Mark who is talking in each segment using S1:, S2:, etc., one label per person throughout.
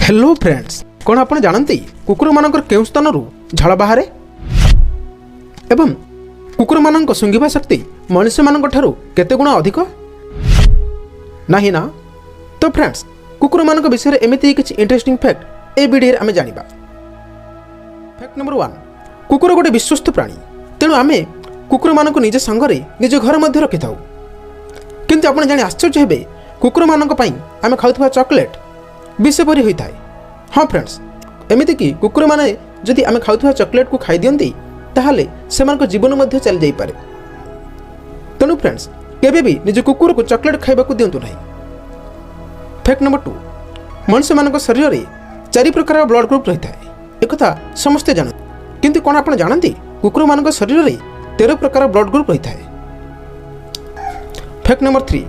S1: Hello friends, कौन आप जानते कुकुर मानकर केउं स्थानरू झाड़ बाहर एवं कुकुर मानक सुंघिबा शक्ति मनुष्य मानक ठारू केते गुण अधिक नहीं ना। तो फ्रेंड्स, कुकुर मानक विषय एमती किसी इंटरेस्टिंग फैक्ट ए वीडियो आमे जानिबा। फैक्ट नंबर 1, कुकुर गोटे विश्वस्त प्राणी, तेणु आमे कुकुर मानक निज संगरे निज घर मध्य रखि थाउ। किंतु आपण जानि आश्चर्य हेबे, कुकुर मानक पई आमे खाउथबा चॉकलेट विष परी होता है। हाँ फ्रेंड्स, एमती कि कुकुर माने जदि आमे खाउथबा चॉकलेट को खाई दियंती ताहाले सेमानक जीवन मध्य चली जाई पारे। तेणु फ्रेंड्स, केबे भी निज कुकुर को चॉकलेट खाइबाकू दियंतु नहीं। फैक्ट नंबर 2, मनुष्य मानक शरीर में 4 प्रकार ब्लड ग्रुप रही है। एक समस्ते जानते, किंतु कौन आप जानते कुकुर मानक शरीर में 13 प्रकार ब्लड ग्रुप रही है। फैक्ट नंबर 3,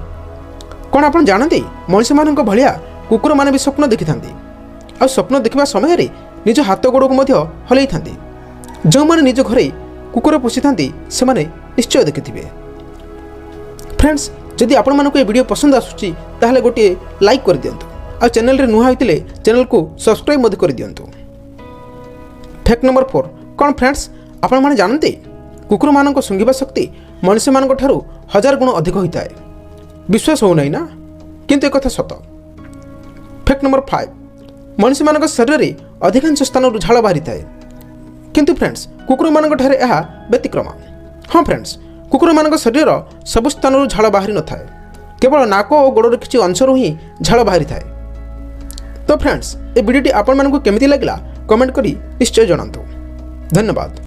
S1: कौन आप जानते मनुष्य मानक भलिया कुकुर माने भी स्वप्न देखि थांती और स्वप्न देखिबा समय रे निज हाथ गोड़ को मध्य हलई थांती। जो माने निज घरे कुकुर पोषि थांती से माने निश्चय देखिथिबे। फ्रेंड्स, जदि आपण मानको ए वीडियो पसंद आसुची ताहले गोटे लाइक कर दियंतु और चैनल रे नुहा होइतिले चैनल को सब्सक्राइब मध्य कर दियंतु। फैक्ट नंबर 4, कौन फ्रेंड्स आपण माने जानते कुकुर मानक सुंघिबा शक्ति मनुष्य मानक ठारू 1000 गुण अधिक होता है। विश्वास हो नहीं ना, किंतु एक कथा सत। फैक्ट नंबर 5, मनुष्य मानक शरीर में अधिकांश स्थान झाड़ बाहरी थाए, किंतु फ्रेंड्स कुकुर मानक ठारे यह व्यतिक्रम। हाँ फ्रेंड्स, कुकुर मानक शरीर सब स्थान झाड़ बाहरी न थाए, केवल नाक और गोड़र किसी अंशरू ही झाड़ बाहरी थाए। तो फ्रेंड्स, ये वीडियोटी आपण मानकु केमिति लागला कमेंट करी निश्चय जणातु। धन्यवाद।